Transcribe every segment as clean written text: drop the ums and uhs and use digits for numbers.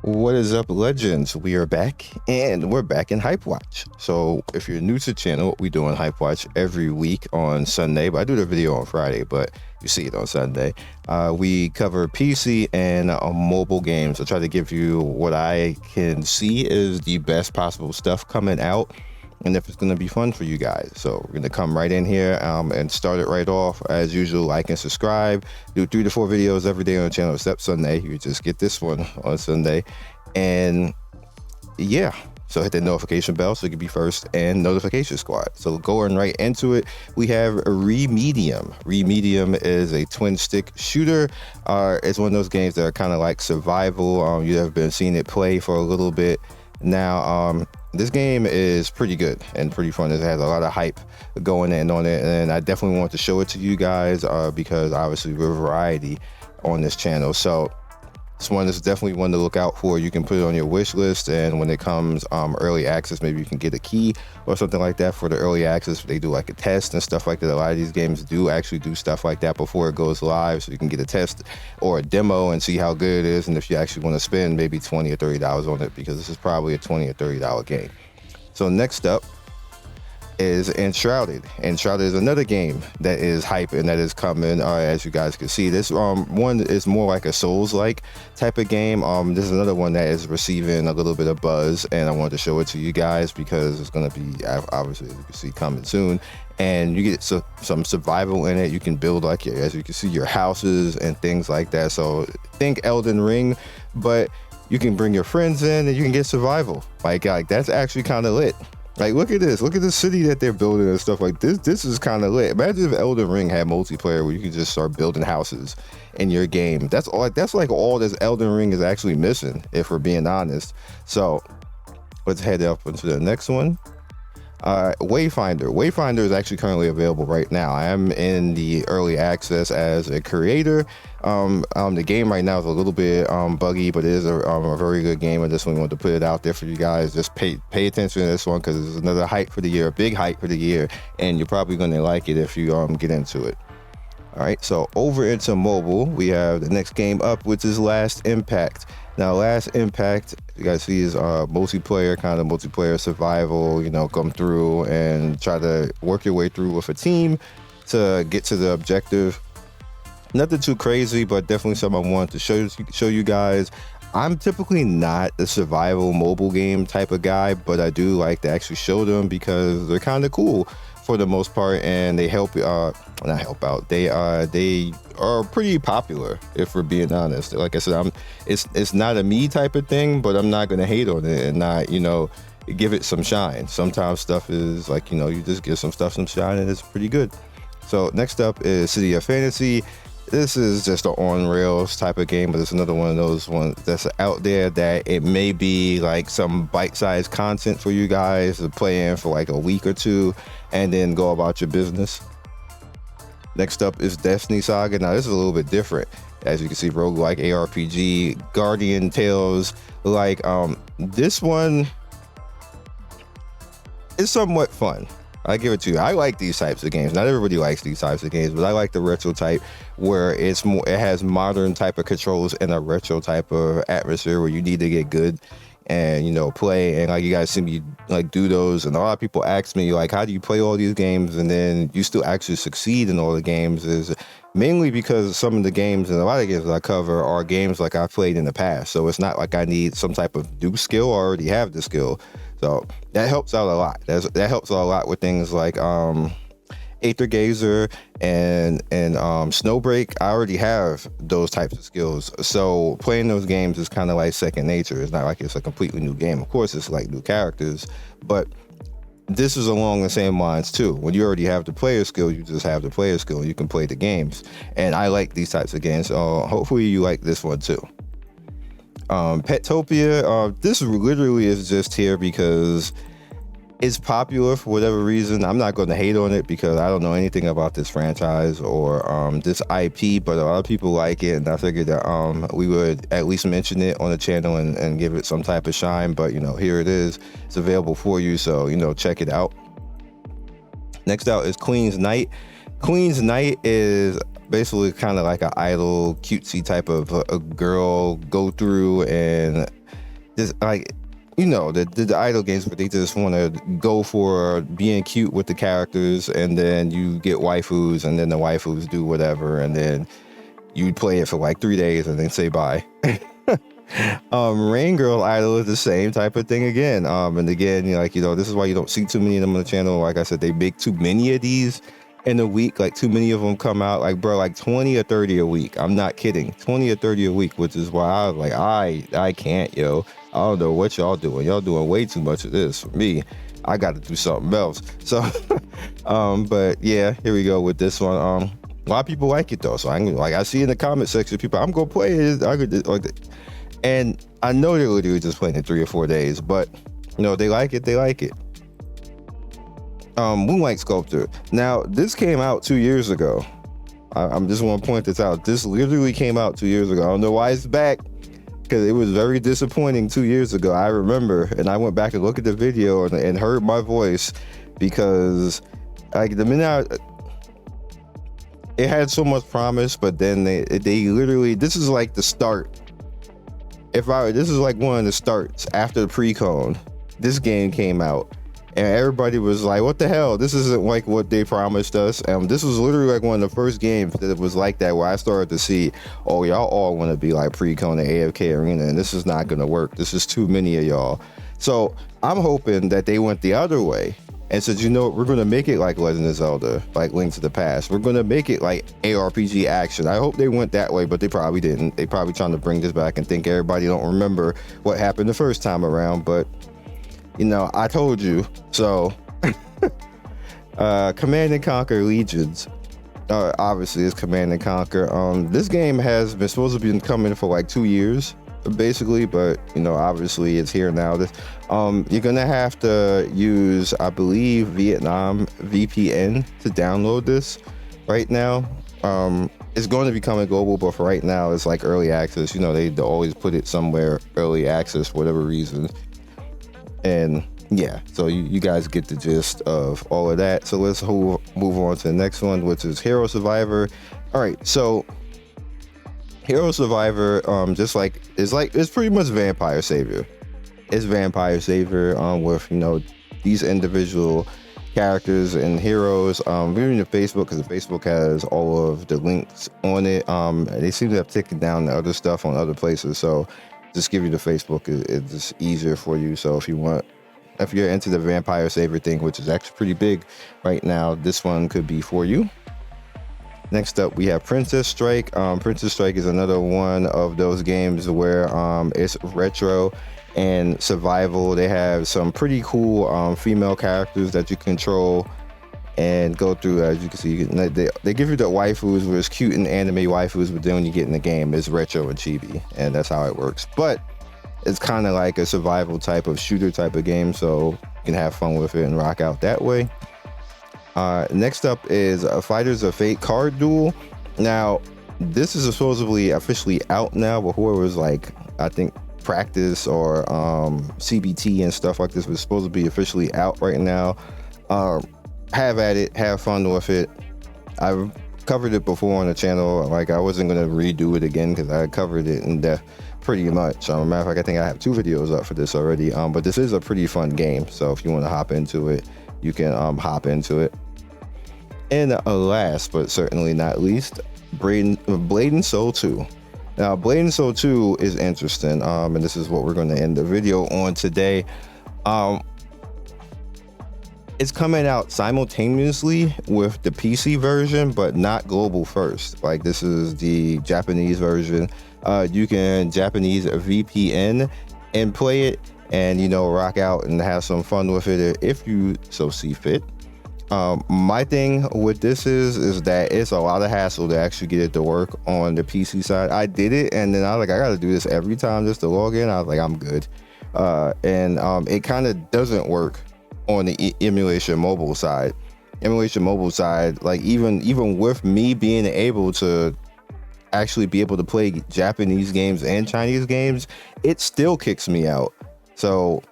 What is up, legends? We are back, and we're back in HypeWatch. So if you're new to the channel, we do on HypeWatch every week on Sunday, but I do the video on Friday, but you see it on Sunday. We cover PC and mobile games. I try to give you what I can see is the best possible stuff coming out, and if it's going to be fun for you guys. So we're going to come right in here and start it right off. As usual, like and subscribe. Do 3 to 4 videos every day on the channel except Sunday. You just get this one on Sunday. And yeah, so hit the notification bell so you can be first, and notification squad. So going right into it, we have Remedium. Remedium is a twin stick shooter. It's one of those games that are kind of like survival. You have been seeing it play for a little bit now. This game is pretty good and pretty fun. It has a lot of hype going in on it, and I definitely want to show it to you guys because obviously we're variety on this channel. So this one is definitely one to look out for. You can put it on your wish list, and when it comes early access, maybe you can get a key or something like that for the early access. They do like a test and stuff like that. A lot of these games do actually do stuff like that before it goes live, so you can get a test or a demo and see how good it is, and if you actually want to spend maybe $20 or $30 on it, because this is probably a $20 or $30 game. So next up is Enshrouded. Enshrouded is another game that is hype and that is coming. As you guys can see, this one is more like a Souls-like type of game. This is another one that is receiving a little bit of buzz, and I wanted to show it to you guys because it's going to be, obviously, as you can see, coming soon. And you get some survival in it. You can build, like, as you can see, your houses and things like that. So think Elden Ring, but you can bring your friends in and you can get survival. Like that's actually kind of lit. Like, look at this. Look at the city that they're building and stuff like this. This is kind of lit. Imagine if Elden Ring had multiplayer where you could just start building houses in your game. That's like all this Elden Ring is actually missing, if we're being honest. So let's head up into the next one. Wayfinder. Wayfinder is actually currently available right now. I am in the early access as a creator. The game right now is a little bit buggy, but it is a very good game. I just wanted to put it out there for you guys. Just pay attention to this one because it's another hype for the year, a big hype for the year, and you're probably going to like it if you get into it. All right, so over into mobile, we have the next game up, which is Last Impact. Now, Last Impact, you guys see, is multiplayer survival. Come through and try to work your way through with a team to get to the objective. Nothing too crazy, but definitely something I wanted to show you guys. I'm typically not a survival mobile game type of guy, but I do like to actually show them because they're kind of cool for the most part, and they help not help out. They are pretty popular, if we're being honest. Like I said, it's not a me type of thing, but I'm not gonna hate on it and not give it some shine. Sometimes stuff is like you just give some stuff some shine and it's pretty good. So next up is City of Fantasy. This is just an on-rails type of game, but it's another one of those ones that's out there that it may be like some bite-sized content for you guys to play in for like a week or two and then go about your business. Next up is Destiny Saga. Now, this is a little bit different. As you can see, roguelike ARPG, Guardian Tales. Like, this one is somewhat fun. I give it to you. I like these types of games. Not everybody likes these types of games, but I like the retro type where it has modern type of controls and a retro type of atmosphere where you need to get good and play. And like you guys see me like do those, and a lot of people ask me like, how do you play all these games and then you still actually succeed in all the games? Is mainly because some of the games and a lot of games that I cover are games like I've played in the past. So it's not like I need some type of new skill. I already have the skill. So that helps out a lot. That helps out a lot with things like Aether Gazer and Snowbreak. I already have those types of skills. So playing those games is kind of like second nature. It's not like it's a completely new game. Of course, it's like new characters, but this is along the same lines too. When you already have the player skill, you just have the player skill. You can play the games. And I like these types of games. So hopefully you like this one too. Petopia, this literally is just here because it's popular for whatever reason. I'm not going to hate on it because I don't know anything about this franchise or this IP, but a lot of people like it, and I figured that we would at least mention it on the channel and give it some type of shine. But here it is. It's available for you, so check it out. Next out is Queen's Knight. Queen's Knight is basically kind of like an idle, cutesy type of a girl go through and this like, the idle games, but they just want to go for being cute with the characters, and then you get waifus, and then the waifus do whatever, and then you play it for like 3 days and then say bye. Rain Girl Idol is the same type of thing again. And again, this is why you don't see too many of them on the channel. Like I said, they make too many of these in a week. Like, too many of them come out. Like, bro, like 20 or 30 a week. I'm not kidding. 20 or 30 a week, which is why I was like, I can't, yo. I don't know what y'all doing. Y'all doing way too much of this for me. I got to do something else. So, but yeah, here we go with this one. A lot of people like it though. So I see in the comment section, people, I'm gonna play it. And I know they're literally just playing it 3 or 4 days, but they like it. They like it. Moonlight Sculptor. Now, this came out 2 years ago. I'm just want to point this out. This literally came out 2 years ago. I don't know why it's back, because it was very disappointing 2 years ago. I remember, and I went back and looked at the video and heard my voice, because like the minute it had so much promise, but then they literally, this is like the start. This is like one of the starts after the pre-con. This game came out, and everybody was like, "What the hell? This isn't like what they promised us." This was literally like one of the first games that was like that, where I started to see, oh, y'all all want to be like pre-con and AFK Arena, and this is not gonna work. This is too many of y'all. So I'm hoping that they went the other way and said, we're going to make it like Legend of Zelda, like Link to the Past. We're going to make it like ARPG action. I hope they went that way, but they probably didn't. They probably trying to bring this back and think everybody don't remember what happened the first time around. But, I told you. So, Command and Conquer Legions. Obviously, it's Command and Conquer. This game has been supposed to be coming for like 2 years, basically, but obviously it's here now. You're gonna have to use, I believe, Vietnam VPN to download this right now. It's going to be coming global, but for right now it's like early access. They always put it somewhere early access for whatever reason. And yeah, so you guys get the gist of all of that. So let's move on to the next one, which is Hero Survivor. All right, so Hero Survivor, it's pretty much Vampire Savior. It's Vampire Savior with these individual characters and heroes. We're in the Facebook, because the Facebook has all of the links on it. They seem to have taken down the other stuff on other places, so just give you the Facebook. It's just easier for you. So if you're into the Vampire Savior thing, which is actually pretty big right now, this one could be for you. Next up, we have Princess Strike. Princess Strike is another one of those games where it's retro and survival. They have some pretty cool female characters that you control and go through. As you can see, they give you the waifus, where it's cute and anime waifus, but then when you get in the game, it's retro and chibi, and that's how it works. But it's kind of like a survival type of shooter type of game, so you can have fun with it and rock out that way. Next up is Fighters of Fate Card Duel. Now, this is supposedly officially out now. Before it was like, I think, practice or CBT and stuff like this was supposed to be officially out right now. Have at it, have fun with it. I've covered it before on the channel. Like, I wasn't gonna redo it again because I covered it in depth pretty much. Matter of fact, I think I have 2 videos up for this already. But this is a pretty fun game, so if you want to hop into it, you can hop into it. And last but certainly not least, Blade and Soul 2. Now, Blade and Soul 2 is interesting, and this is what we're going to end the video on today. It's coming out simultaneously with the PC version, but not global first. Like, this is the Japanese version. You can Japanese VPN and play it, and rock out and have some fun with it if you so see fit. My thing with this is that it's a lot of hassle to actually get it to work on the PC side. I did it, and then I was like, I gotta do this every time just to log in. I was like, I'm good. And it kind of doesn't work on the emulation mobile side. Like, even with me being able to actually be able to play Japanese games and Chinese games, it still kicks me out. So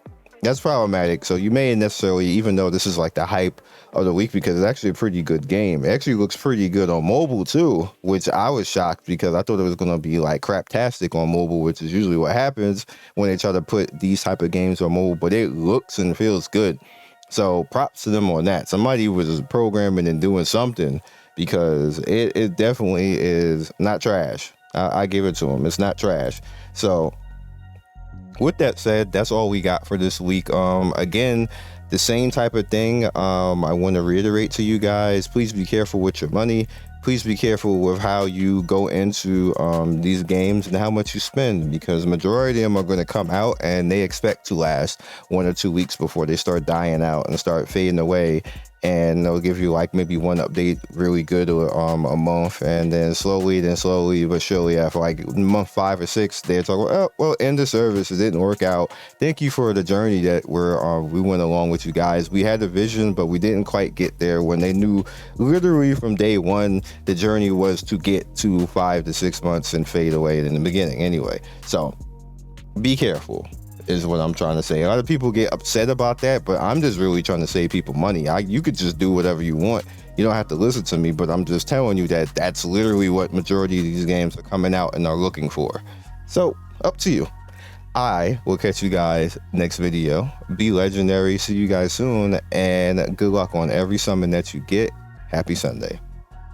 That's problematic. So you may necessarily, even though this is like the hype of the week, because it's actually a pretty good game. It actually looks pretty good on mobile too, which I was shocked because I thought it was going to be like craptastic on mobile, which is usually what happens when they try to put these type of games on mobile, but it looks and feels good. So props to them on that. Somebody was programming and doing something, because it definitely is not trash. I give it to them. It's not trash. So with that said, that's all we got for this week. Again, the same type of thing. I want to reiterate to you guys, please be careful with your money. Please be careful with how you go into these games and how much you spend, because the majority of them are going to come out and they expect to last 1 or 2 weeks before they start dying out and start fading away. And they'll give you like maybe one update really good, or a month, and then slowly but surely after like month 5 or 6, they're talking, oh well, end of service, it didn't work out. Thank you for the journey that we went along with you guys. We had the vision, but we didn't quite get there, when they knew literally from day one the journey was to get to 5 to 6 months and fade away in the beginning anyway. So be careful is what I'm trying to say. A lot of people get upset about that, but I'm just really trying to save people money. You could just do whatever you want. You don't have to listen to me, but I'm just telling you that that's literally what majority of these games are coming out and are looking for. So up to you. I will catch you guys next video. Be legendary. See you guys soon, and good luck on every summon that you get. Happy Sunday.